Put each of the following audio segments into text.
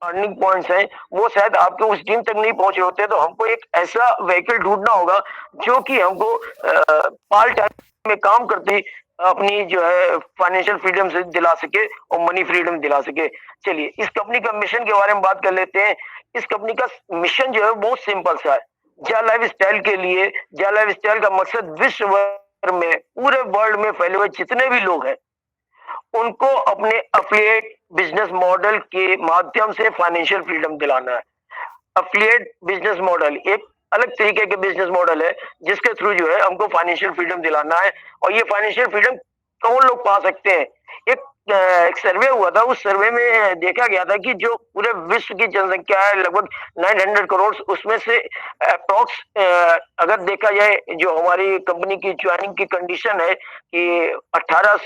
Earning points हैं, वो शायद आपके उस ड्रीम तक नहीं पहुँच रहे होते, तो हमको एक ऐसा व्हीकल ढूँढना होगा जो कि हमको पार्ट टाइम में काम करते ही अपनी जो है फाइनेंशियल फ्रीडम से दिला सके और मनी फ्रीडम दिला सके। चलिए इस कंपनी का मिशन के बारे में बात कर लेते हैं। इस कंपनी का मिशन जो है बहुत सिंपल सा है। जा लाइफ़स्टाइल के लिए जा लाइफ़स्टाइल का मकसद विश्व भर में, पूरे वर्ल्ड में फैले हुए जितने भी लोग हैं, उनको अपने एफिलिएट बिज़नेस मॉडल के माध्यम से फाइनेंशियल फ्रीडम दिलाना है। एफिलिएट बिज़नेस मॉडल एक अलग तरीके के बिज़नेस मॉडल है, जिसके थ्रू जो है हमको फाइनेंशियल फ्रीडम दिलाना है और ये फाइनेंशियल फ्रीडम कौन लोग पा सकते हैं? एक एक सर्वे हुआ था, उस सर्वे में देखा गया था कि जो पूरे विश्व की जनसंख्या है लगभग 900 करोड़, उसमें से एप्रॉक्स अगर देखा जाए जो हमारी कंपनी की जॉइनिंग की कंडीशन है कि 18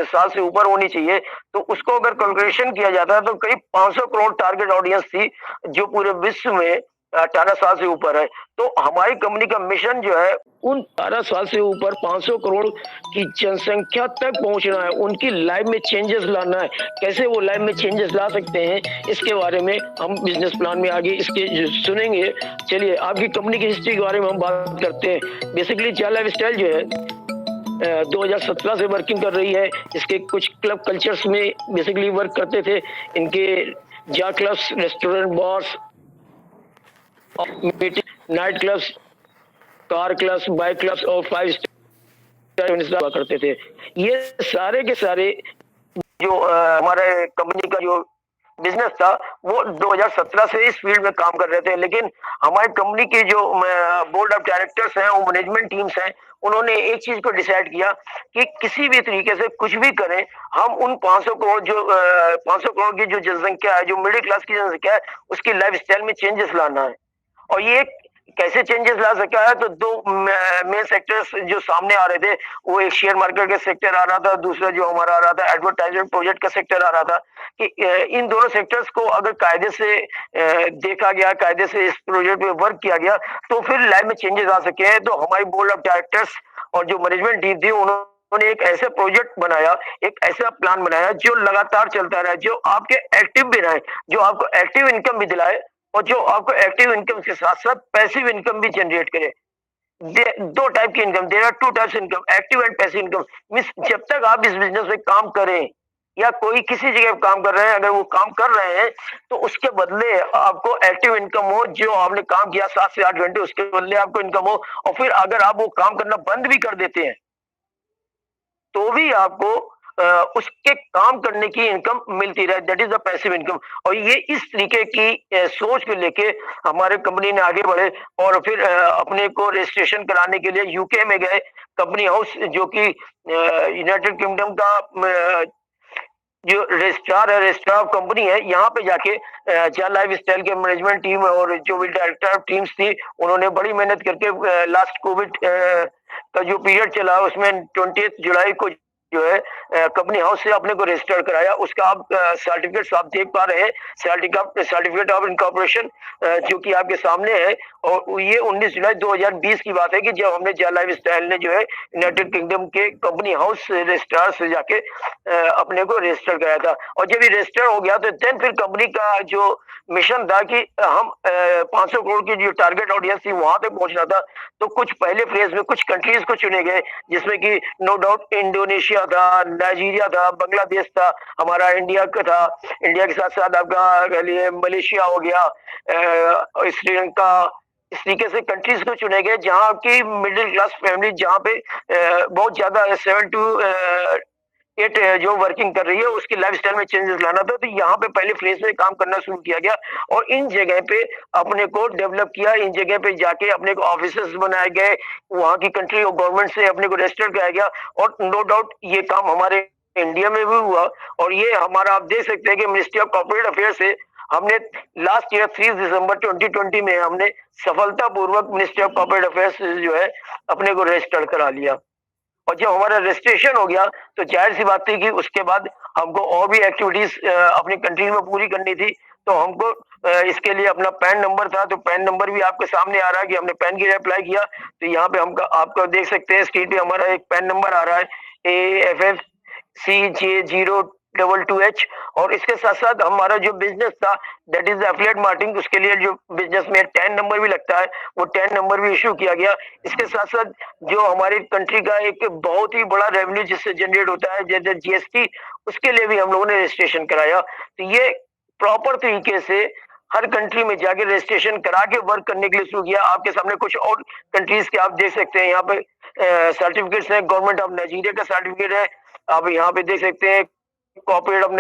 साल से ऊपर होनी चाहिए, तो उसको अगर कैलकुलेशन किया जाता है तो करीब 500 करोड़ टारगेट ऑडियंस थी, जो पूरे विश्व में 18 साल से ऊपर है। तो हमारी कंपनी का मिशन जो है उन 18 साल से ऊपर 500 करोड़ की जनसंख्या तक पहुंचना है, उनकी लाइफ में चेंजेस लाना है। कैसे वो लाइफ में चेंजेस ला सकते हैं, इसके बारे में हम बिजनेस प्लान में आगे इसके सुनेंगे। चलिए आपकी कंपनी की हिस्ट्री के बारे में हम बात करते हैं। बेसिकली जा लाइफस्टाइल जो है 2017 से वर्किंग कर रही है। इसके कुछ क्लब कल्चर्स में बेसिकली वर्क करते थे। इनके जा clubs, restaurant, bars, meeting, night clubs, car clubs, bike clubs और 5 स्टार हुआ करते थे। ये सारे के सारे जो हमारे कंपनी का जो बिजनेस था वो 2017 से इस फील्ड में काम कर रहे थे, लेकिन हमारी कंपनी के जो बोर्ड ऑफ डायरेक्टर्स हैं और मैनेजमेंट टीम्स हैं, उन्होंने एक चीज को डिसाइड किया कि किसी भी तरीके से कुछ भी करें, हम उन 500 करोड़ जो 500 करोड़ की जो जनसंख्या है, जो मिडिल क्लास की जनसंख्या है, उसकी लाइफ स्टाइल में चेंजेस लाना है। और ये कैसे चेंजेस ला सका है, तो दो मेन सेक्टर्स जो सामने आ रहे थे, वो एक शेयर मार्केट का सेक्टर आ रहा था, दूसरा जो हमारा आ रहा था एडवर्टाइजमेंट प्रोजेक्ट का सेक्टर आ रहा था। कि इन दोनों सेक्टर्स को अगर कायदे से देखा गया, कायदे से इस प्रोजेक्ट पे वर्क किया गया, तो फिर लाइफ में चेंजेस आ सके हैं। तो हमारी बोर्ड ऑफ डायरेक्टर्स और जो मैनेजमेंट टीम थी, उन्होंने एक ऐसा प्रोजेक्ट बनाया, एक ऐसा प्लान बनाया जो लगातार चलता रहे, जो आपके एक्टिव भी रहे, जो आपको एक्टिव इनकम भी दिलाए और जो आपको एक्टिव इनकम के साथ साथ पैसिव इनकम भी जनरेट करे। दो टाइप की income, there are two types income, active and passive income. Means जब तक आप इस बिजनेस में काम करें या कोई किसी जगह काम कर रहे हैं, अगर वो काम कर रहे हैं तो उसके बदले आपको एक्टिव इनकम हो, जो आपने काम किया 7 से 8 घंटे, उसके बदले आपको इनकम हो। और फिर अगर आप वो काम करना बंद भी कर देते हैं तो भी आपको उसके काम करने की इनकम मिलती रहे, that is the passive income. और ये इस तरीके की सोच को लेके हमारे कंपनी ने आगे बढ़े और फिर अपने को रजिस्ट्रेशन कराने के लिए यूके में गए। कंपनी हाउस जो कि यूनाइटेड किंगडम का जो रजिस्ट्रार है, रजिस्ट्रार ऑफ कंपनी है, यहाँ पे जाके जा लाइफ स्टाइल के मैनेजमेंट टीम और जो भी डायरेक्टर ऑफ टीम्स थी, उन्होंने बड़ी मेहनत करके लास्ट कोविड का जो पीरियड चला उसमें 20 जुलाई को जो है कंपनी हाउस से अपने को रजिस्टर कराया। उसका आप सर्टिफिकेट आप देख पा रहे हैं, सर्टिफिकेट ऑफ इनकॉर्पोरेशन जो कि आपके सामने है। और ये 19 जुलाई 2020 की बात है कि जब हमने जा लाइफ स्टाइल ने जो है यूनाइटेड किंगडम के कंपनी हाउस रजिस्ट्रार से जाके अपने को रजिस्टर कराया था। और जब ये रजिस्टर हो गया तो देन फिर कंपनी का जो मिशन था कि हम 500 करोड़ की जो टारगेट ऑडियंस थी वहां तक पहुंचना था। तो कुछ पहले फेज में कुछ कंट्रीज को चुने गए, जिसमें कि नो डाउट इंडोनेशिया था, नाइजीरिया था, बांग्लादेश था, हमारा इंडिया का था। इंडिया के साथ साथ आपका कह लिए मलेशिया हो गया, श्रीलंका। इस तरीके से कंट्रीज को चुने गए जहाँ की मिडिल क्लास फैमिली, जहाँ पे बहुत ज्यादा 7 टू 8 जो वर्किंग कर रही है, उसकी लाइफस्टाइल में चेंजेस लाना था। तो यहाँ पे पहले फेज में काम करना शुरू किया गया और इन जगह पे अपने को डेवलप किया। इन जगह पे जाके अपने को ऑफिसेस बनाए गए, वहाँ की कंट्री और गवर्नमेंट से अपने को रजिस्टर कराया गया। और नो डाउट ये काम हमारे इंडिया में भी हुआ। और ये हमारा आप देख सकते हैं कि मिनिस्ट्री ऑफ कॉर्पोरेट अफेयर से हमने लास्ट ईयर 3 दिसंबर 2020 में हमने सफलतापूर्वक मिनिस्ट्री ऑफ कॉर्पोरेट अफेयर्स जो है अपने को रजिस्टर करा लिया। और जब हमारा रजिस्ट्रेशन हो गया तो जाहिर सी बात थी कि उसके बाद हमको और भी एक्टिविटीज अपनी कंट्री में पूरी करनी थी। तो हमको इसके लिए अपना पैन नंबर था, तो पैन नंबर भी आपके सामने आ रहा है कि हमने पैन के लिए अप्लाई किया। तो यहाँ पे हम आपको देख सकते हैं स्क्रीन पे हमारा एक पैन नंबर आ रहा है AFF CJ 22H। और इसके साथ साथ हमारा जो बिजनेस था दैट इज एफिलिएट मार्केटिंग, उसके लिए जो बिजनेस में 10 नंबर भी लगता है वो 10 नंबर भी इशू किया गया। इसके साथ साथ जो हमारी कंट्री का एक बहुत ही बड़ा रेवेन्यू जिससे जनरेट होता है जैसे जीएसटी, उसके लिए भी हम लोगों ने रजिस्ट्रेशन कराया। तो ये प्रॉपर तरीके से हर कंट्री में जाके रजिस्ट्रेशन करा के वर्क करने के लिए शुरू किया। आपके सामने कुछ और कंट्रीज के आप देख सकते हैं, यहाँ पे सर्टिफिकेट्स है, गवर्नमेंट ऑफ नाइजीरिया का सर्टिफिकेट है। आप यहाँ पे देख सकते हैं कॉर्पोरेट ऑफ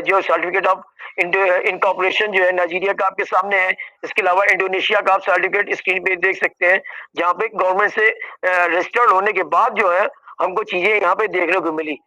जो सर्टिफिकेट ऑफ इनकॉर्पोरेशन जो है नाइजीरिया का आपके सामने है। इसके अलावा इंडोनेशिया का आप सर्टिफिकेट स्क्रीन पे देख सकते हैं, जहाँ पे गवर्नमेंट से रजिस्टर्ड होने के बाद जो है हमको चीजें यहाँ पे देखने को मिली।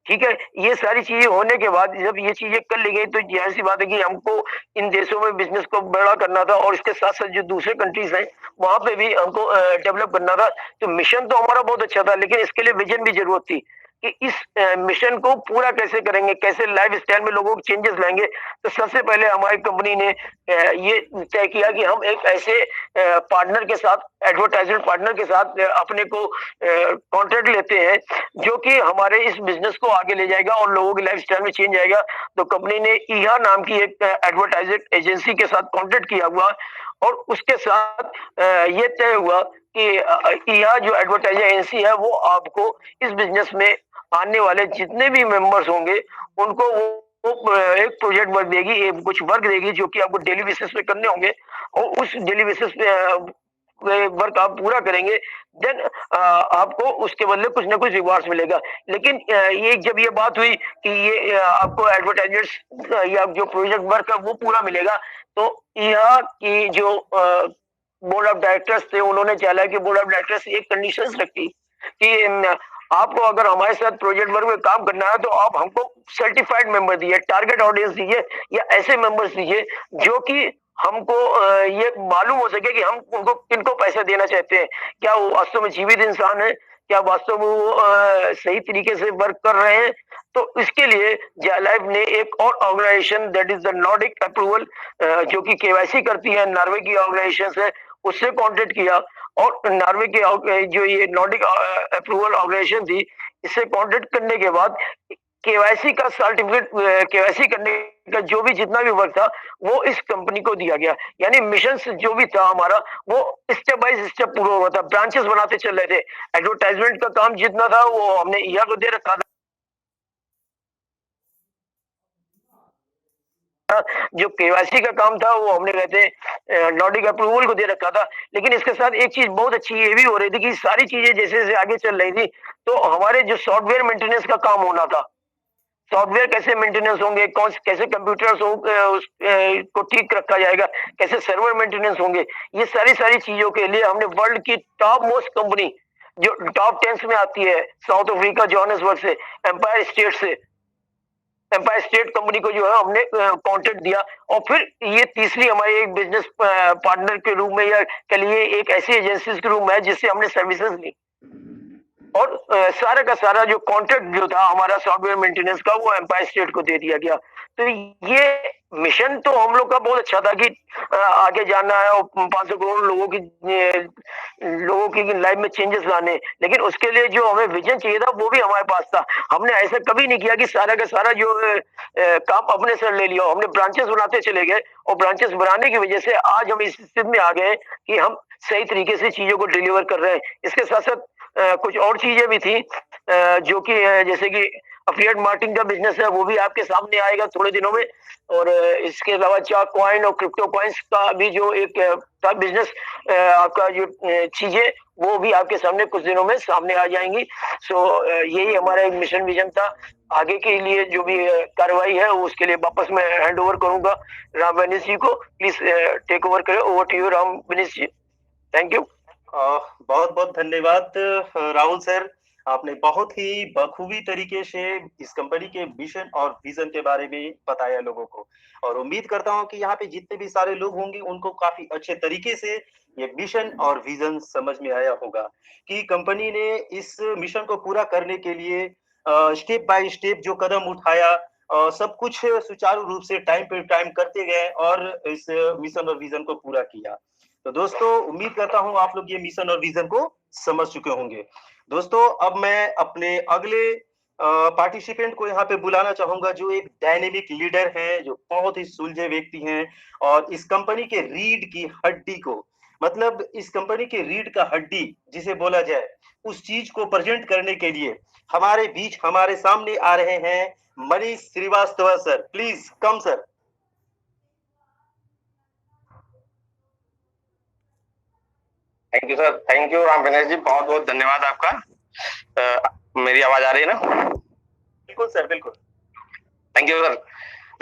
ठीक है, ये सारी चीजें होने के बाद जब ये चीजें कर ली गई तो जाहिर सी बात है कि हमको इन देशों में बिजनेस को बड़ा करना था और इसके साथ साथ जो दूसरे कंट्रीज हैं वहां पे भी हमको डेवलप करना था। तो मिशन तो हमारा बहुत अच्छा था, लेकिन इसके लिए विजन भी जरूरत थी कि इस मिशन को पूरा कैसे करेंगे, कैसे लाइफ स्टाइल में लोगों को चेंजेस लाएंगे। तो सबसे पहले हमारी कंपनी ने ये तय किया कि हम एक ऐसे पार्टनर के साथ, एडवर्टाइजमेंट पार्टनर के साथ अपने को कॉन्ट्रैक्ट लेते हैं जो कि हमारे इस बिजनेस को आगे ले जाएगा और लोगों की लाइफ स्टाइल में चेंज आएगा। तो कंपनी ने ईहा नाम की एक एडवर्टाइजमेंट एजेंसी के साथ कॉन्ट्रैक्ट किया हुआ और उसके साथ ये तय हुआ कि ईहा जो एडवर्टाइजिंग एजेंसी है वो आपको इस बिजनेस में आने वाले जितने भी मेंबर्स होंगे उनको वो एक प्रोजेक्ट वर्क देगी, एक कुछ वर्क देगी जो कि आपको डेली बेसिस पे करने होंगे और उस डेली बेसिस पे वर्क आप पूरा करेंगे देन आपको उसके बदले कुछ ना कुछ रिवार्ड्स मिलेगा। लेकिन ये जब ये बात हुई कि ये आपको एडवर्टाइजर्स या जो प्रोजेक्ट वर्क है वो पूरा मिलेगा, तो यहाँ की जो बोर्ड ऑफ डायरेक्टर्स थे उन्होंने चला कि बोर्ड ऑफ डायरेक्टर्स एक कंडीशंस रखी कि आपको अगर हमारे साथ प्रोजेक्ट वर्क में काम करना है तो आप हमको सर्टिफाइड मेंबर दीजिए, टारगेट ऑडियंस दीजिए या ऐसे मेंबर्स दीजिए जो कि हमको ये मालूम हो सके कि हम उनको किनको पैसा देना चाहते हैं, क्या वो वास्तव में जीवित इंसान है, क्या वास्तव में वो सही तरीके से वर्क कर रहे हैं। तो इसके लिए लाइफ ने एक और organisation that is the Nordic approval जो कि केवाईसी करती है, नॉर्वे की ऑर्गेनाइजेशन है, उससे कॉन्टेक्ट किया और नॉर्वे के जो ये नॉर्डिक अप्रूवल ऑर्गेनाइजेशन थी, इससे कॉन्टेक्ट करने के बाद केवाईसी का सर्टिफिकेट, केवाईसी करने का जो भी जितना भी वर्क था वो इस कंपनी को दिया गया। यानी मिशन जो भी था हमारा वो स्टेप बाय स्टेप पूरा हुआ था, ब्रांचेस बनाते चल रहे थे। एडवर्टाइजमेंट का काम जितना था वो हमने ईहा को दे रखा था, जो केवाईसी का काम था वो हमने कहते नॉर्डिक अप्रूवल को दे रखा था। लेकिन इसके साथ एक चीज बहुत अच्छी ये भी हो रही थी कि सारी चीजें जैसे जैसे आगे चल रही थी तो हमारे जो सॉफ्टवेयर मेंटेनेंस का काम होना था, सॉफ्टवेयर कैसे मेंटेनेंस होंगे, कौन कैसे कंप्यूटर्स को ठीक रखा जाएगा, कैसे सर्वर मेंटेनेंस होंगे, ये सारी सारी चीजों के लिए हमने वर्ल्ड की टॉप मोस्ट कंपनी जो टॉप 10 में आती है, साउथ अफ्रीका जोहान्सबर्ग से, एम्पायर स्टेट से, एम्पायर स्टेट कंपनी को जो है हमने कॉन्ट्रैक्ट दिया। और फिर ये तीसरी हमारी एक बिजनेस पार्टनर के रूप में या कहिए एक ऐसी एजेंसी के रूप में है जिससे हमने सर्विसेज ली और सारा का सारा जो कॉन्ट्रैक्ट जो था हमारा सॉफ्टवेयर मेंटेनेंस का वो एम्पायर स्टेट को दे दिया गया। तो ये मिशन तो हम लोग का बहुत अच्छा था कि आगे जाना है और 500 करोड़ लोगों की लाइफ में चेंजेस लाने, लेकिन उसके लिए जो हमें विजन चाहिए था वो भी हमारे पास था। हमने ऐसा कभी नहीं किया कि सारा का सारा जो काम अपने सर ले लिया, हमने ब्रांचेस बनाते चले गए और ब्रांचेस बनाने की वजह से आज हम इस स्थिति में आ गए कि हम सही तरीके से चीजों को डिलीवर कर रहे हैं। इसके साथ साथ कुछ और चीजें भी थी जो कि जैसे कि अफिलिएट मार्केटिंग का बिजनेस है वो भी आपके सामने आएगा थोड़े दिनों में। और इसके अलावा चाक कॉइन और क्रिप्टो कॉइन्स का भी जो एक था बिजनेस, आपका जो चीजें वो भी आपके सामने कुछ दिनों में सामने आ जाएंगी। सो यही हमारा एक मिशन विजन था। आगे के लिए जो भी कार्रवाई है उसके लिए वापस मैं हैंड ओवर करूंगा राम बनीश जी को। प्लीज टेक ओवर करें। Over to you Ram Banish ji. Thank you. बहुत बहुत धन्यवाद राहुल सर, आपने बहुत ही बखूबी तरीके से इस कंपनी के मिशन और विजन के बारे में बताया लोगों को, और उम्मीद करता हूं कि यहाँ पे जितने भी सारे लोग होंगे उनको काफी अच्छे तरीके से ये मिशन और विजन समझ में आया होगा कि कंपनी ने इस मिशन को पूरा करने के लिए स्टेप बाय स्टेप जो कदम उठाया, सब कुछ सुचारू रूप से टाइम पे टाइम करते गए और इस मिशन और विजन को पूरा किया। तो दोस्तों उम्मीद करता हूं आप लोग ये मिशन और विजन को समझ चुके होंगे। दोस्तों अब मैं अपने अगले पार्टिसिपेंट को यहाँ पे बुलाना चाहूंगा, जो एक डायनेमिक लीडर है, जो बहुत ही सुलझे व्यक्ति हैं और इस कंपनी के रीढ़ की हड्डी को, मतलब इस कंपनी के रीढ़ का हड्डी जिसे बोला जाए, उस चीज को प्रेजेंट करने के लिए हमारे बीच, हमारे सामने आ रहे हैं Manish Srivastava sir. Please come sir. Thank you sir, thank you Ram Ganesh ji, बहुत बहुत धन्यवाद आपका। मेरी आवाज आ रही है ना? बिल्कुल सर, बिल्कुल। थैंक यू सर,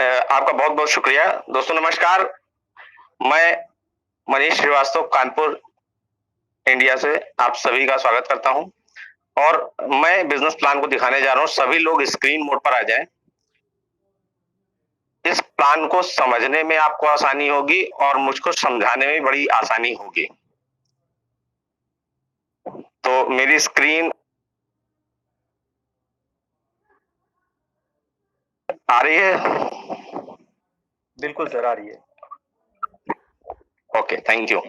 आपका बहुत बहुत शुक्रिया। दोस्तों नमस्कार, मैं मनीष श्रीवास्तव कानपुर इंडिया से आप सभी का स्वागत करता हूं और मैं बिजनेस प्लान को दिखाने जा रहा हूं। सभी लोग स्क्रीन मोड पर आ जाएं। इस प्लान को समझने में आपको आसानी होगी और मुझको समझाने में बड़ी आसानी होगी। तो मेरी स्क्रीन आ रही है? बिल्कुल सर, आ रही है। Okay, thank you.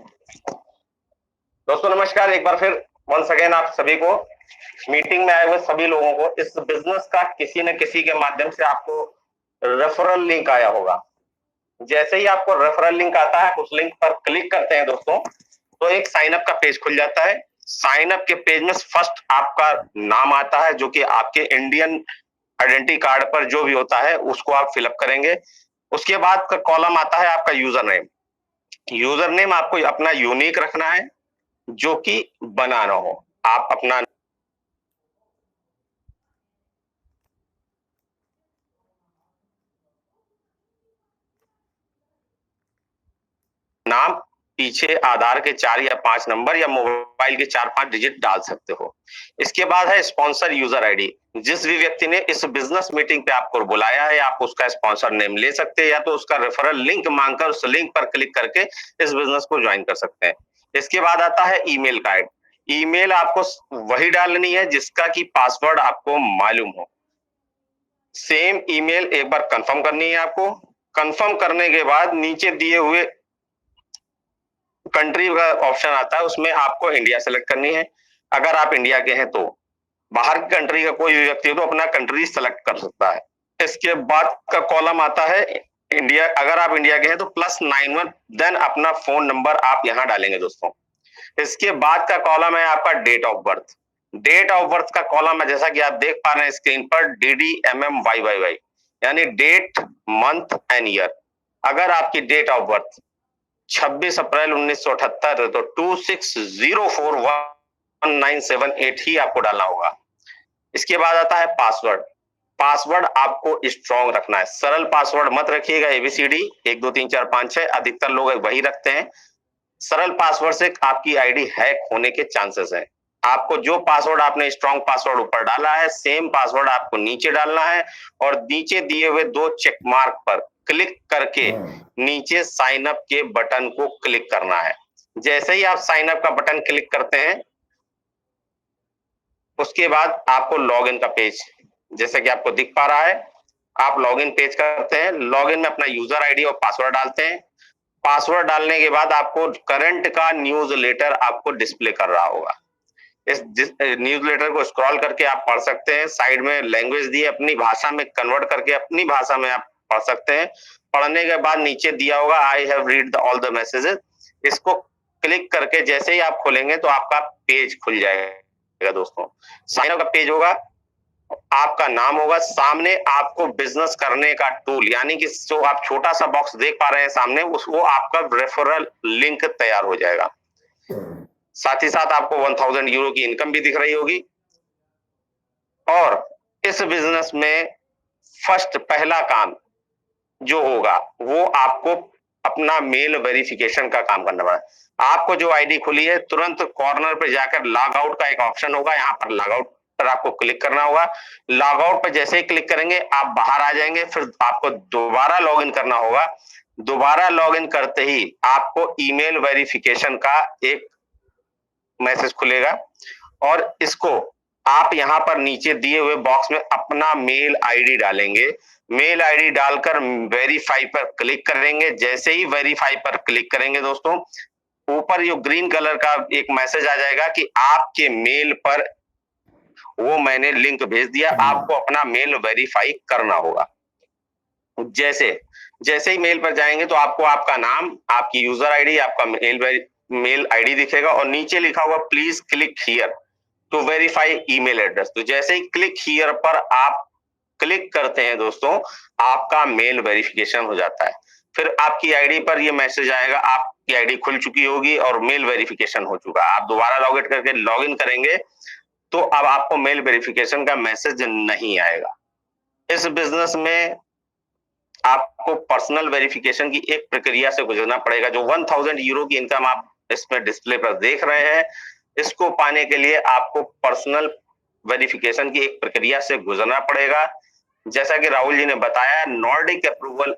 दोस्तों नमस्कार, एक बार फिर वंस अगेन आप सभी को, मीटिंग में आए हुए सभी लोगों को, इस बिजनेस का किसी न किसी के माध्यम से आपको रेफरल लिंक आया होगा। जैसे ही आपको रेफरल लिंक आता है, उस लिंक पर क्लिक करते हैं दोस्तों, तो एक साइन अप का पेज खुल जाता है। साइन अप के पेज में फर्स्ट आपका नाम आता है, जो कि आपके इंडियन आइडेंटिटी कार्ड पर जो भी होता है उसको आप फिलअप करेंगे। उसके बाद का कॉलम आता है आपका यूजर नेम। यूजर नेम आपको अपना यूनिक रखना है, जो कि बनाना हो। आप अपना नाम, पीछे आधार के 4 या 5 नंबर या मोबाइल के 4-5 डिजिट डाल सकते हो। इसके बाद है स्पॉन्सर यूजर आईडी। जिस भी व्यक्ति ने इस बिजनेस मीटिंग पे आपको बुलाया है, आप उसका स्पॉन्सर नेम ले सकते हैं या तो उसका रेफरल लिंक मांगकर उस लिंक पर क्लिक करके इस बिजनेस को ज्वाइन कर सकते हैं। इसके बाद आता है ईमेल कार्ड। ईमेल आपको वही डालनी है जिसका कि पासवर्ड आपको मालूम हो। सेम ईमेल एक बार कंफर्म करनी है आपको। कंफर्म करने के बाद नीचे दिए हुए कंट्री का ऑप्शन आता है, उसमें आपको इंडिया सेलेक्ट करनी है। अगर आप इंडिया के हैं तो बाहर की कंट्री का कोई भी व्यक्ति हो तो अपना कंट्री सेलेक्ट कर सकता है। इसके बाद का कॉलम आता है इंडिया, अगर आप इंडिया के हैं तो +91, देन अपना फोन नंबर आप यहां डालेंगे दोस्तों। इसके बाद का कॉलम है आपका date of birth. Date of birth का कॉलम है, जैसा कि आप देख पा रहे हैं स्क्रीन पर, DDMMYYY, यानी डेट, मंथ एंड ईयर। अगर आपकी डेट ऑफ बर्थ 26 अप्रैल 1978 है तो 26041978 ही आपको डालना होगा। इसके बाद आता है पासवर्ड। पासवर्ड आपको स्ट्रॉन्ग रखना है, सरल पासवर्ड मत रखिएगा ABCD 1 2 3 4 5 6, अधिकतर लोग वही रखते हैं। सरल पासवर्ड से आपकी आईडी हैक होने के चांसेस हैं। आपको जो पासवर्ड आपने स्ट्रॉन्ग पासवर्ड ऊपर डाला है, सेम पासवर्ड आपको नीचे डालना है और नीचे दिए हुए 2 चेक मार्क पर क्लिक करके नीचे साइन अप के बटन को क्लिक करना है। जैसे ही आप साइन अप का बटन क्लिक करते हैं, उसके बाद आपको लॉगिन का पेज, जैसे कि आपको दिख पा रहा है, आप लॉगिन पेज करते हैं। लॉगिन में अपना यूजर आईडी और पासवर्ड डालते हैं। पासवर्ड डालने के बाद आपको करंट का न्यूज़लेटर आपको डिस्प्ले कर रहा होगा। इस न्यूज़लेटर को स्क्रॉल करके आप पढ़ सकते हैं। साइड में लैंग्वेज दी है, अपनी भाषा में कन्वर्ट करके अपनी भाषा में आप पढ़ सकते हैं। पढ़ने के बाद नीचे दिया होगा I have read all the messages. इसको क्लिक करके जैसे ही आप खोलेंगे तो आपका पेज खुल जाएगा दोस्तों। साइन अप का पेज होगा, आपका नाम होगा, सामने आपको बिजनेस करने का टूल, यानी कि जो आप छोटा सा बॉक्स देख पा रहे हैं सामने, वो आपका रेफरल लिंक तैयार हो जाएगा। साथ ही साथ आपको 1000 यूरो की इनकम भी दिख रही होगी। और इस बिजनेस में फर्स्ट पहला काम जो होगा वो आपको अपना मेल वेरिफिकेशन का काम करना है। आपको जो आईडी खुली है, तुरंत कॉर्नर पे जाकर लॉग आउट का एक ऑप्शन होगा, यहाँ पर लॉग आउट पर आपको क्लिक करना होगा। लॉग आउट पर जैसे ही क्लिक करेंगे आप बाहर आ जाएंगे, फिर आपको दोबारा लॉग इन करना होगा। दोबारा लॉग इन करते ही आपको ईमेल वेरिफिकेशन का एक मैसेज खुलेगा और इसको आप यहाँ पर नीचे दिए हुए बॉक्स में अपना मेल आईडी डालेंगे। मेल आईडी डालकर वेरीफाई पर क्लिक करेंगे। जैसे ही वेरीफाई पर क्लिक करेंगे दोस्तों, ऊपर जो ग्रीन कलर का एक मैसेज आ जाएगा कि आपके मेल पर वो मैंने लिंक भेज दिया, आपको अपना मेल वेरीफाई करना होगा। जैसे ही मेल पर जाएंगे तो आपको आपका नाम, आपकी यूजर आईडी, आपका मेल आईडी दिखेगा और नीचे लिखा होगा please click here to verify email address. तो जैसे ही क्लिक हियर पर आप क्लिक करते हैं दोस्तों, आपका मेल वेरिफिकेशन हो जाता है। फिर आपकी आईडी पर ये मैसेज आएगा, आपकी आईडी खुल चुकी होगी और मेल वेरिफिकेशन हो चुका। आप दोबारा लॉगिन करके लॉगिन करेंगे तो अब आपको मेल वेरिफिकेशन का मैसेज नहीं आएगा। इस बिजनेस में आपको पर्सनल वेरिफिकेशन की एक प्रक्रिया से गुजरना पड़ेगा। जो 1000 यूरो की इनकम आप इसमें डिस्प्ले पर देख रहे हैं, इसको पाने के लिए आपको पर्सनल वेरिफिकेशन की एक प्रक्रिया से गुजरना पड़ेगा। जैसा कि राहुल जी ने बताया, नॉर्डिक अप्रूवल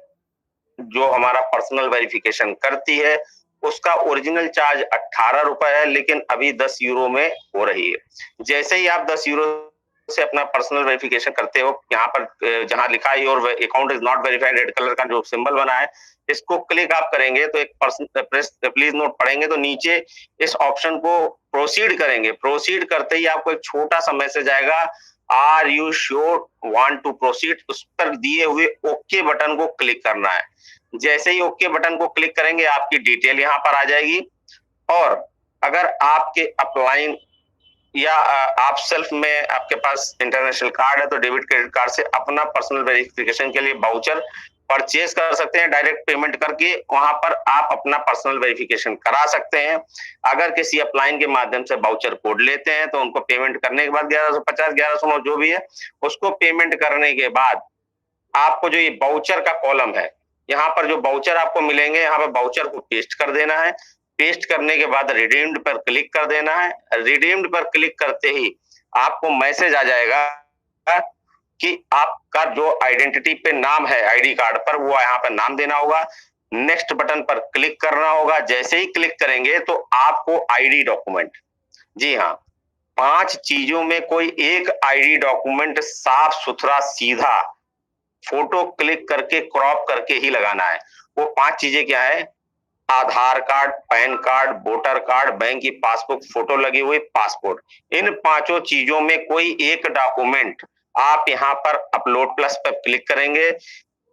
जो हमारा पर्सनल वेरिफिकेशन करती है उसका ओरिजिनल चार्ज 18 रुपए है, लेकिन अभी 10 यूरो में हो रही है। जैसे ही आप 10 यूरो से अपना पर्सनल वेरिफिकेशन करते हो, यहाँ पर जहां लिखा है your account is not verified, red colour का जो सिंबल बना है, इसको क्लिक आप करेंगे तो एक प्लीज नोट पढ़ेंगे तो नीचे इस ऑप्शन को प्रोसीड करेंगे। प्रोसीड करते ही आपको एक छोटा सा मैसेज आएगा, are you sure want to proceed. उस पर दिए हुए ओके बटन को क्लिक करना है। जैसे ही ओके बटन को क्लिक करेंगे आपकी डिटेल यहाँ पर आ जाएगी। और अगर आपके अपलाइन या आप सेल्फ में आपके पास इंटरनेशनल कार्ड है तो डेबिट क्रेडिट कार्ड से अपना पर्सनल वेरिफिकेशन के लिए वाउचर परचेज कर सकते हैं। डायरेक्ट पेमेंट करके वहां पर आप अपना पर्सनल वेरिफिकेशन करा सकते हैं। अगर किसी अपलाइन के माध्यम से वाउचर कोड लेते हैं तो उनको पेमेंट करने के बाद 1150 1100 जो भी है उसको पेमेंट करने के बाद आपको जो ये वाउचर का कॉलम है, यहाँ पर जो वाउचर आपको मिलेंगे, यहाँ पर वाउचर को पेस्ट कर देना है। पेस्ट करने के बाद रिडीम्ड पर क्लिक कर देना है। रिडीम्ड पर क्लिक करते ही आपको मैसेज आ जाएगा कि आपका जो आइडेंटिटी पे नाम है आईडी कार्ड पर, वो यहाँ पर नाम देना होगा। नेक्स्ट बटन पर क्लिक करना होगा। जैसे ही क्लिक करेंगे तो आपको आईडी डॉक्यूमेंट, जी हाँ, 5 चीजों में कोई एक आईडी डॉक्यूमेंट साफ सुथरा सीधा फोटो क्लिक करके क्रॉप करके ही लगाना है। वो 5 चीजें क्या है? Aadhaar card, PAN card, voter card, bank की पासबुक फोटो लगी हुई, पासपोर्ट। इन 5 चीजों में कोई एक डॉक्यूमेंट आप यहाँ पर अपलोड प्लस पर क्लिक करेंगे।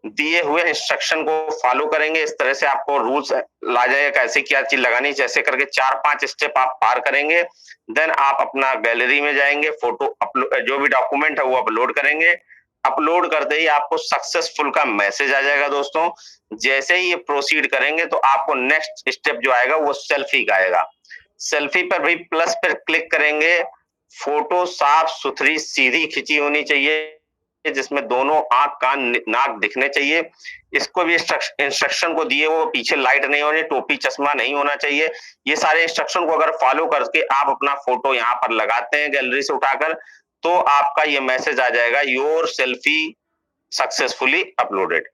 दिए हुए इंस्ट्रक्शन को फॉलो करेंगे। इस तरह से आपको रूल्स ला जाएगा कैसे क्या चीज लगानी, जैसे करके 4-5 स्टेप आप पार करेंगे। देन आप अपना गैलरी में जाएंगे, फोटो अपलोड, जो भी डॉक्यूमेंट है वो अपलोड करेंगे। अपलोड करते ही आपको सक्सेसफुल का मैसेज आ जाएगा दोस्तों। जैसे ही ये प्रोसीड करेंगे तो आपको नेक्स्ट स्टेप जो आएगा वो सेल्फी का आएगा। सेल्फी पर भी प्लस पर क्लिक करेंगे। फोटो साफ सुथरी सीधी खिंची होनी चाहिए, जिसमें दोनों आंख कान नाक दिखने चाहिए। इसको भी इंस्ट्रक्शन को दिए वो पीछे लाइट नहीं होनी, टोपी चश्मा नहीं होना चाहिए। ये सारे इंस्ट्रक्शन को अगर फॉलो करके आप अपना फोटो यहाँ पर लगाते हैं गैलरी से उठाकर, तो आपका ये मैसेज आ जाएगा, योर सेल्फी सक्सेसफुली अपलोडेड।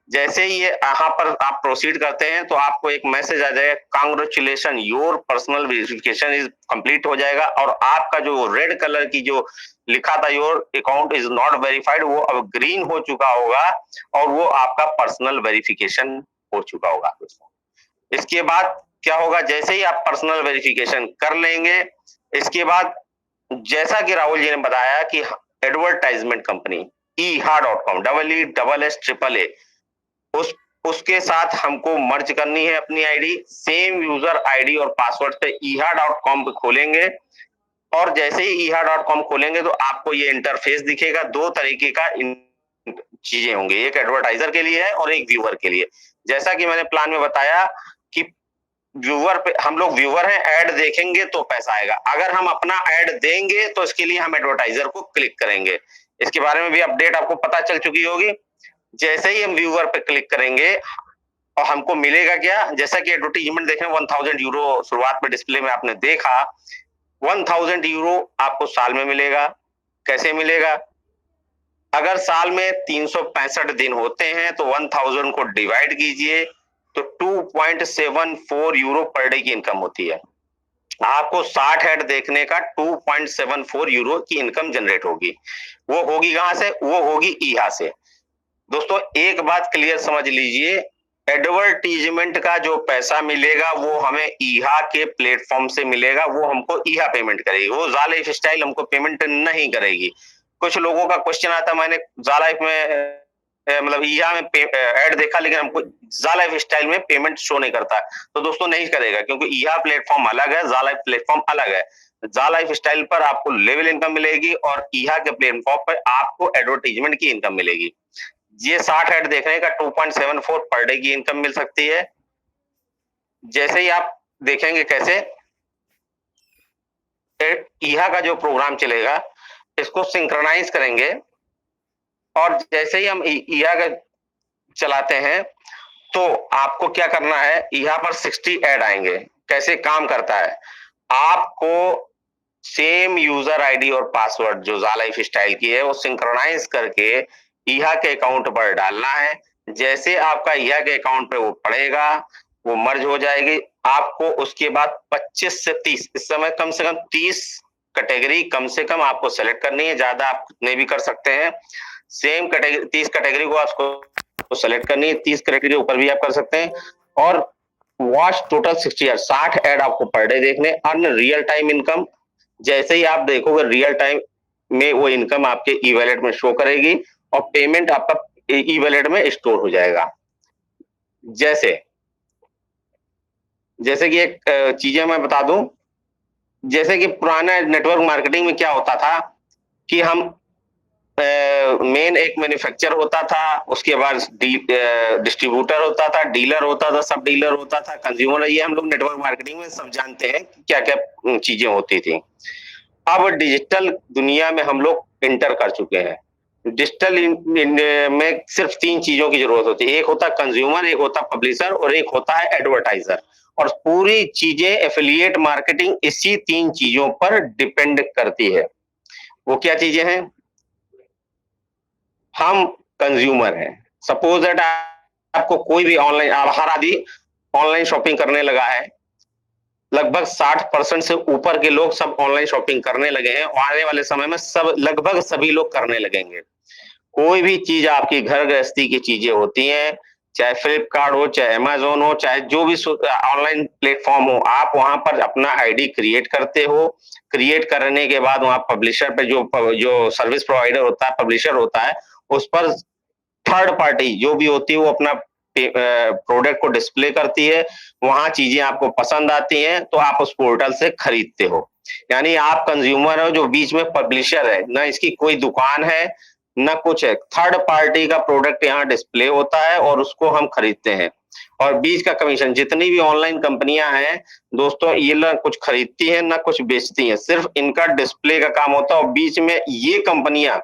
जैसे ही ये यहाँ पर आप प्रोसीड करते हैं तो आपको एक मैसेज आ जाएगा, congratulation your personal verification is complete हो जाएगा। और आपका जो रेड कलर की जो लिखा था your account is not verified, वो अब ग्रीन हो चुका होगा और वो आपका पर्सनल वेरिफिकेशन हो चुका होगा दोस्तों। इसके बाद क्या होगा? जैसे ही आप पर्सनल वेरिफिकेशन कर लेंगे, इसके बाद जैसा कि राहुल जी ने बताया कि एडवर्टाइजमेंट कंपनी eha.com EESSAA उसके साथ हमको मर्ज करनी है अपनी आईडी। सेम यूजर आईडी और पासवर्ड से eha.com पे खोलेंगे और जैसे ही eha.com खोलेंगे तो आपको ये इंटरफेस दिखेगा। 2 तरीके का चीजें होंगी, एक एडवर्टाइजर के लिए है और एक व्यूअर के लिए। जैसा कि मैंने प्लान में बताया कि व्यूअर पे हम लोग व्यूअर हैं, ऐड देखेंगे तो पैसा आएगा। अगर हम अपना ऐड देंगे तो इसके लिए हम एडवर्टाइजर को क्लिक करेंगे। इसके बारे में भी अपडेट आपको पता चल चुकी होगी। जैसे ही हम व्यूअर पे क्लिक करेंगे और हमको मिलेगा क्या? जैसा कि एडवर्टाइजमेंट देखें 1000 यूरो शुरुआत में डिस्प्ले में आपने देखा, 1000 यूरो आपको साल में मिलेगा। कैसे मिलेगा? अगर साल में 365 दिन होते हैं तो 1000 को डिवाइड कीजिए तो 2.74 यूरो पर डे की इनकम होती है। आपको 60 ऐड देखने का 2.74 यूरो की इनकम जनरेट होगी। वो होगी कहां से? वो होगी ईहा से। दोस्तों एक बात क्लियर समझ लीजिए, एडवर्टीजमेंट का जो पैसा मिलेगा वो हमें ईहा के प्लेटफॉर्म से मिलेगा, वो हमको ईहा पेमेंट करेगी, वो ज़ा लाइफ स्टाइल हमको पेमेंट नहीं करेगी। कुछ लोगों का क्वेश्चन आता है, मैंने ज़ा लाइफ में मतलब ईहा में ऐड देखा, लेकिन हमको ज़ा लाइफ स्टाइल में पेमेंट शो नहीं करता। तो दोस्तों नहीं करेगा, क्योंकि ईहा प्लेटफॉर्म अलग है, ज़ा लाइफ प्लेटफॉर्म अलग है। ज़ा लाइफ स्टाइल पर आपको लेवल इनकम मिलेगी और ईहा के प्लेटफॉर्म पर आपको एडवर्टीजमेंट की इनकम मिलेगी। ये 60 ऐड देखने का 2.74 पर डे की इनकम मिल सकती है। जैसे ही आप देखेंगे कैसे ईहा का जो प्रोग्राम चलेगा, इसको सिंक्रोनाइज करेंगे और जैसे ही हम ईहा का चलाते हैं तो आपको क्या करना है, यहाँ पर 60 ऐड आएंगे। कैसे काम करता है, आपको सेम यूजर आईडी और पासवर्ड जो ज़ा लाइफ स्टाइल की है वो सिंक्रोनाइज करके ईहा के अकाउंट पर डालना है। जैसे आपका ईहा के अकाउंट पे वो पड़ेगा, वो मर्ज हो जाएगी। आपको उसके बाद 25 से 30, इस समय कम से कम 30 कैटेगरी कम से कम आपको सेलेक्ट करनी है, ज्यादा आप कितने भी कर सकते हैं। सेम कैटेगरी 30 कैटेगरी को आपको सेलेक्ट करनी है, 30 कैटेगरी के ऊपर भी आप कर सकते हैं। और वॉच टोटल 60 ऐड आपको पर डे देखने। अर्न रियल टाइम इनकम, जैसे ही आप देखोगे रियल टाइम में वो इनकम आपके ई वॉलेट में शो करेगी और पेमेंट आपका ई वॉलेट में स्टोर हो जाएगा। जैसे कि एक चीजें मैं बता दूं, जैसे कि पुराना नेटवर्क मार्केटिंग में क्या होता था कि हम मेन एक मैन्युफैक्चरर होता था, उसके बाद डिस्ट्रीब्यूटर होता था, डीलर होता था, सब डीलर होता था, कंज्यूमर। ये हम लोग नेटवर्क मार्केटिंग में सब जानते हैं क्या क्या चीजें होती थी। अब डिजिटल दुनिया में हम लोग इंटर कर चुके हैं। डिजिटल में सिर्फ 3 चीजों की जरूरत होती है, एक होता है कंज्यूमर, एक होता है पब्लिशर और एक होता है एडवर्टाइजर। और पूरी चीजें एफिलिएट मार्केटिंग इसी 3 चीजों पर डिपेंड करती है। वो क्या चीजें हैं? हम कंज्यूमर हैं। सपोज दैट आपको कोई भी ऑनलाइन, हर आदमी ऑनलाइन शॉपिंग करने लगा है, लगभग 60% से ऊपर के लोग सब ऑनलाइन शॉपिंग करने लगे हैं और आने वाले समय में सब लगभग सभी लोग करने लगेंगे। कोई भी चीज आपकी घर गृहस्थी की चीजें होती हैं, चाहे फ्लिपकार्ट हो, चाहे अमेजोन हो, चाहे जो भी ऑनलाइन प्लेटफॉर्म हो, आप वहां पर अपना आईडी क्रिएट करते हो। क्रिएट करने के बाद वहां पब्लिशर पे जो सर्विस प्रोवाइडर होता है, पब्लिशर होता है, उस पर थर्ड पार्टी जो भी होती है वो अपना प्रोडक्ट को डिस्प्ले करती है। वहां चीजें आपको पसंद आती हैं तो आप उस पोर्टल से खरीदते हो। यानी आप कंज्यूमर हो, जो बीच में पब्लिशर है, ना इसकी कोई दुकान है ना कुछ है। थर्ड पार्टी का प्रोडक्ट यहाँ डिस्प्ले होता है और उसको हम खरीदते हैं। और बीच का कमीशन, जितनी भी ऑनलाइन कंपनियां हैं दोस्तों, ये ना कुछ खरीदती हैं ना कुछ बेचती हैं, सिर्फ इनका डिस्प्ले का काम होता है। और बीच में ये कंपनियां,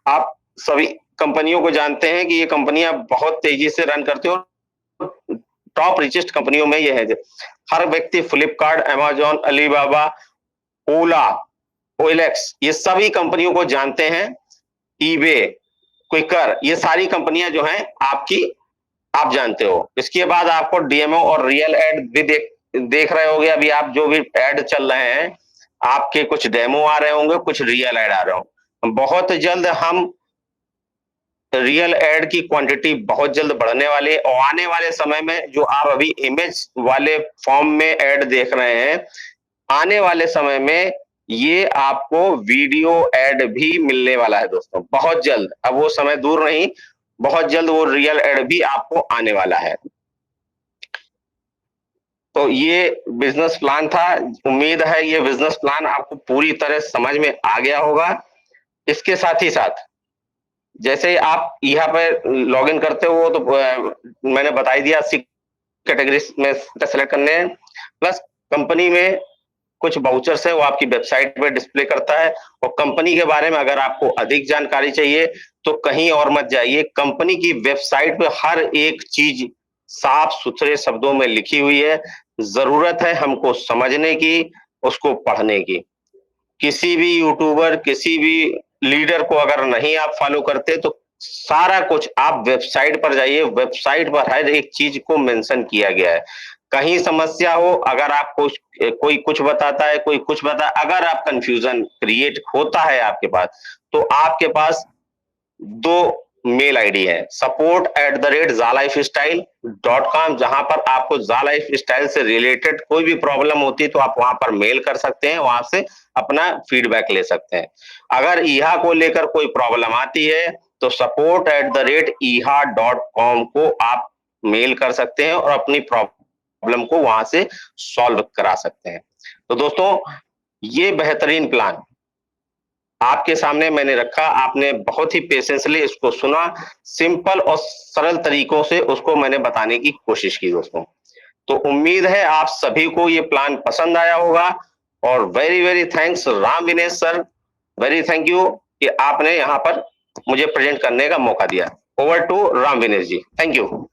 आप सभी कंपनियों को जानते हैं कि ये कंपनियां बहुत तेजी से रन करती हो। टॉप रिचेस्ट कंपनियों में ये है। हर व्यक्ति फ्लिपकार्ट, अमेजोन, अलीबाबा, ओला, ओएलएक्स, ये सभी कंपनियों को जानते हैं। ईबे, क्विकर, ये सारी कंपनियां जो हैं आपकी, आप जानते हो। इसके बाद आपको डीएमओ और रियल एड भी देख रहे होंगे। अभी आप जो भी एड चल रहे हैं, आपके कुछ डेमो आ रहे होंगे, कुछ रियल एड आ रहे होंगे। बहुत जल्द हम रियल एड की क्वांटिटी बहुत जल्द बढ़ने वाली है और आने वाले समय में जो आप अभी इमेज वाले फॉर्म में एड देख रहे हैं, आने वाले समय में ये आपको वीडियो एड भी मिलने वाला है दोस्तों, बहुत जल्द। अब वो समय दूर नहीं, बहुत जल्द वो रियल एड भी आपको आने वाला है। तो ये बिजनेस प्लान था। उम्मीद है ये बिजनेस प्लान आपको पूरी तरह समझ में आ गया होगा। इसके साथ ही साथ जैसे आप यहाँ पे लॉग इन करते हो तो मैंने बता ही दिया 80 कैटेगरी में सेलेक्ट करने हैं। प्लस कंपनी में कुछ वाउचर्स है, वो आपकी वेबसाइट पे डिस्प्ले करता है। और कंपनी के बारे में अगर आपको अधिक जानकारी चाहिए तो कहीं और मत जाइए, कंपनी की वेबसाइट पे हर एक चीज साफ सुथरे शब्दों में लिखी हुई है। जरूरत है हमको समझने की, उसको पढ़ने की। किसी भी यूट्यूबर, किसी भी लीडर को अगर नहीं आप फॉलो करते तो सारा कुछ आप वेबसाइट पर जाइए, वेबसाइट पर हर एक चीज को मेंशन किया गया है। कहीं समस्या हो, अगर आपको कोई कुछ बताता है, कोई कुछ बता, अगर आप कंफ्यूजन क्रिएट होता है आपके पास, तो आपके पास 2 मेल आईडी है support@zalifestyle.com, जहां पर आपको जा लाइफ स्टाइल से रिलेटेड कोई भी प्रॉब्लम होती है तो आप वहां पर मेल कर सकते हैं, वहां से अपना फीडबैक ले सकते हैं। अगर ईहा को लेकर कोई प्रॉब्लम आती है तो support@eha.com को आप मेल कर सकते हैं और अपनी प्रॉब्लम को वहां से सॉल्व करा सकते हैं। तो दोस्तों, ये बेहतरीन प्लान आपके सामने मैंने रखा, आपने बहुत ही पेशेंसली इसको सुना, सिंपल और सरल तरीकों से उसको मैंने बताने की कोशिश की दोस्तों। तो उम्मीद है आप सभी को ये प्लान पसंद आया होगा और very very thanks Ram Vinesh sir, very thank you कि आपने यहाँ पर मुझे प्रेजेंट करने का मौका दिया। Over to Ram Vinesh ji, thank you.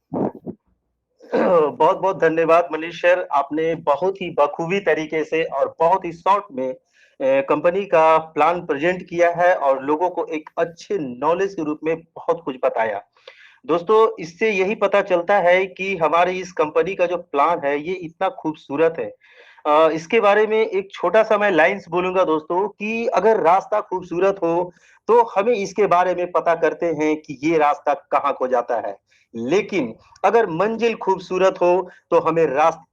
बहुत बहुत धन्यवाद मनीष सर, आपने बहुत ही बखूबी तरीके से और बहुत ही शॉर्ट में कंपनी का प्लान प्रेजेंट किया है और लोगों को एक अच्छे नॉलेज के रूप में बहुत कुछ बताया। दोस्तों, इससे यही पता चलता है कि हमारी इस कंपनी का जो प्लान है ये इतना खूबसूरत है। इसके बारे में एक छोटा सा मैं लाइन्स बोलूंगा दोस्तों कि अगर रास्ता खूबसूरत हो तो हमें इसके बारे में पता करते हैं कि ये रास्ता कहाँ को जाता है, लेकिन अगर मंजिल खूबसूरत हो तो हमें रास्ते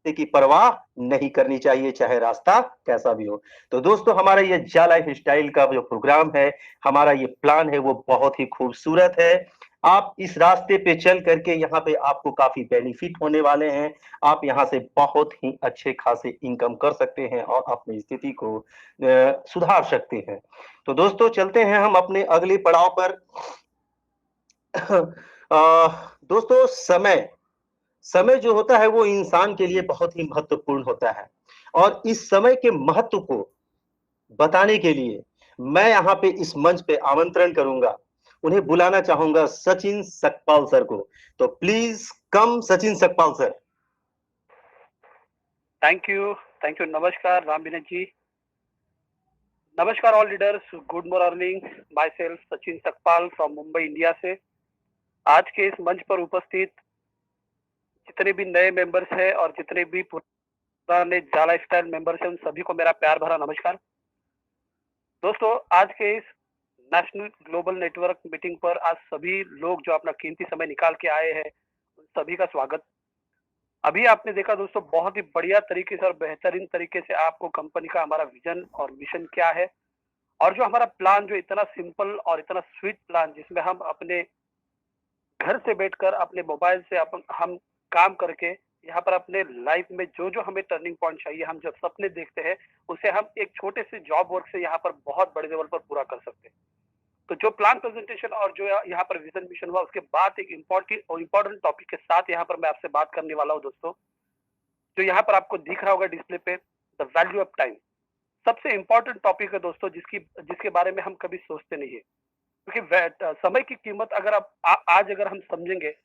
की परवाह नहीं करनी चाहिए, चाहे रास्ता कैसा भी हो। तो दोस्तों, हमारा ये जा लाइफ स्टाइल का जो प्रोग्राम है, हमारा ये प्लान है, वो बहुत ही खूबसूरत है। आप इस रास्ते पे चल करके यहाँ पे आपको काफी बेनिफिट होने वाले हैं। आप यहाँ से बहुत ही अच्छे खासे इनकम कर सकते हैं और अपनी स्थिति को सुधार सकते हैं। तो दोस्तों, चलते हैं हम अपने अगले पड़ाव पर। दोस्तों, समय जो होता है वो इंसान के लिए बहुत ही महत्वपूर्ण होता है और इस समय के महत्व को बताने के लिए मैं यहाँ पे इस मंच पे आमंत्रण करूंगा, उन्हें बुलाना चाहूंगा सचिन सकपाल सर को। तो please come Sachin Sakpal sir. Thank you, नमस्कार राम विनेश जी, नमस्कार all leaders, good morning. My self Sachin Sakpal from Mumbai India से। आज के इस मंच पर उपस्थित जितने भी नए मेंबर्स हैं और जितने भी पुराने जा लाइफ स्टाइल मेंबर्स हैं, उन सभी को मेरा प्यार भरा नमस्कार। दोस्तों, आज के इस नेशनल ग्लोबल नेटवर्क मीटिंग पर आज सभी लोग जो अपना कीमती समय निकाल के आए हैं, उन सभी का स्वागत। अभी आपने देखा दोस्तों, बहुत ही बढ़िया तरीके से और बेहतरीन तरीके से आपको कंपनी का हमारा विजन और मिशन क्या है और जो हमारा प्लान, जो इतना सिंपल और इतना स्वीट प्लान, जिसमें हम अपने घर से बैठकर अपने मोबाइल से हम काम करके यहाँ पर अपने लाइफ में जो जो हमें टर्निंग पॉइंट चाहिए, हम जब सपने देखते हैं, उसे हम एक छोटे से जॉब वर्क से यहाँ पर बहुत बड़े लेवल पर पूरा कर सकते हैं। तो जो प्लान प्रेजेंटेशन और जो यहाँ पर विजन मिशन हुआ, उसके बाद एक इम्पोर्टेंट टॉपिक के साथ यहाँ पर मैं आपसे बात करने वाला हूँ दोस्तों, जो यहाँ पर आपको दिख रहा होगा डिस्प्ले पे, द वैल्यू ऑफ टाइम। सबसे इम्पोर्टेंट टॉपिक है दोस्तों, जिसके बारे में हम कभी सोचते नहीं है, क्योंकि समय की कीमत अगर आज अगर हम समझेंगे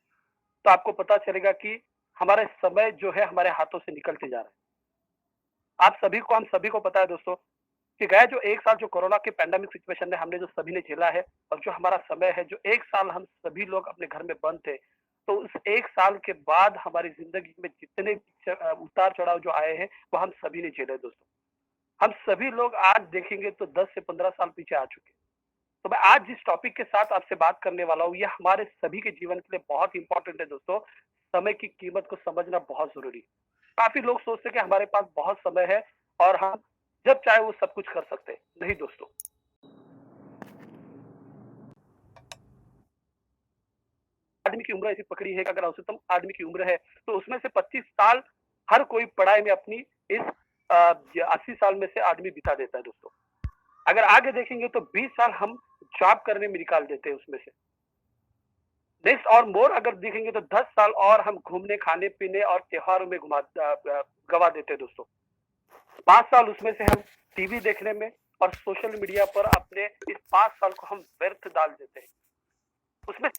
तो आपको पता चलेगा कि हमारे समय जो है हमारे हाथों से निकलते जा रहा है। हम सभी को पता है दोस्तों कि गया जो एक साल जो कोरोना के पैंडेमिक सिचुएशन में हमने जो सभी ने झेला है, और जो हमारा समय है, जो एक साल हम सभी लोग अपने घर में बंद थे, तो उस एक साल के बाद हमारी जिंदगी में जितने उतार चढ़ाव जो आए हैं, वो हम सभी ने झेले दोस्तों। हम सभी लोग आज देखेंगे तो 10 से 15 साल पीछे आ चुके हैं। तो मैं आज जिस टॉपिक के साथ आपसे बात करने वाला हूँ, यह हमारे सभी के जीवन के लिए बहुत इंपॉर्टेंट है दोस्तों। समय की कीमत को समझना बहुत जरूरी है। काफी लोग सोचते हैं कि हमारे पास बहुत समय है और हम जब चाहे वो सब कुछ कर सकते हैं। नहीं दोस्तों, आदमी की उम्र ऐसी पकड़ी है कि अगर औसतम आदमी की उम्र है तो उसमें से 25 साल हर कोई पढ़ाई में अपनी इस 80 साल में से आदमी बिता देता है दोस्तों। अगर आगे देखेंगे तो 20 साल हम जॉब करने में निकाल देते हैं उसमें से। नेक्स्ट और मोर अगर देखेंगे तो 10 साल और हम घूमने, खाने पीने और त्योहारों में गवा देते हैं दोस्तों। 5 साल उसमें से हम टीवी देखने में और सोशल मीडिया पर अपने इस 5 साल को हम व्यर्थ डाल देते हैं। उसमें